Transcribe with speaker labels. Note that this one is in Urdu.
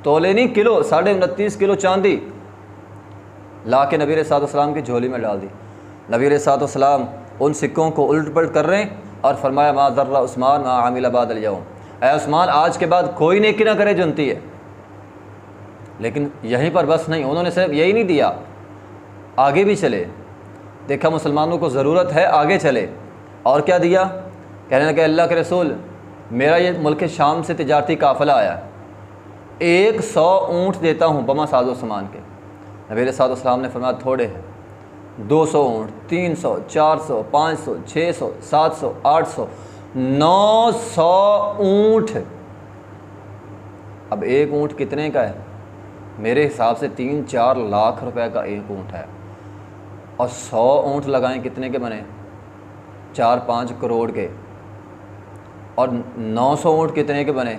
Speaker 1: تولے نہیں کلو، 29.5 کلو چاندی لا کے نبی علیہ الصلوۃ والسلام کی جھولی میں ڈال دی۔ نبی علیہ الصلوۃ والسلام ان سکوں کو الٹ پلٹ کر رہے ہیں اور فرمایا ما ضر عثمان ما عمل بعد اليوم، اے عثمان آج کے بعد کوئی نیکی نہ کرے جنتی ہے۔ لیکن یہیں پر بس نہیں، انہوں نے صرف یہی نہیں دیا، آگے بھی چلے، دیکھا مسلمانوں کو ضرورت ہے آگے چلے، اور کیا دیا؟ کہنے لگے اللہ کے رسول میرا یہ ملک شام سے تجارتی قافلہ آیا، 100 اونٹ دیتا ہوں بما ساز و سامان کے۔ نبی علیہ الصلوۃ والسلام نے فرمایا تھوڑے ہیں، 200 اونٹ، 300، 400، 500، 600، 700، 800، 900 اونٹ۔ اب ایک اونٹ کتنے کا ہے؟ میرے حساب سے 3-4 لاکھ روپے کا ایک اونٹ ہے، اور 100 اونٹ لگائیں کتنے کے بنے؟ 4-5 کروڑ کے، اور 900 اونٹ کتنے کے بنے؟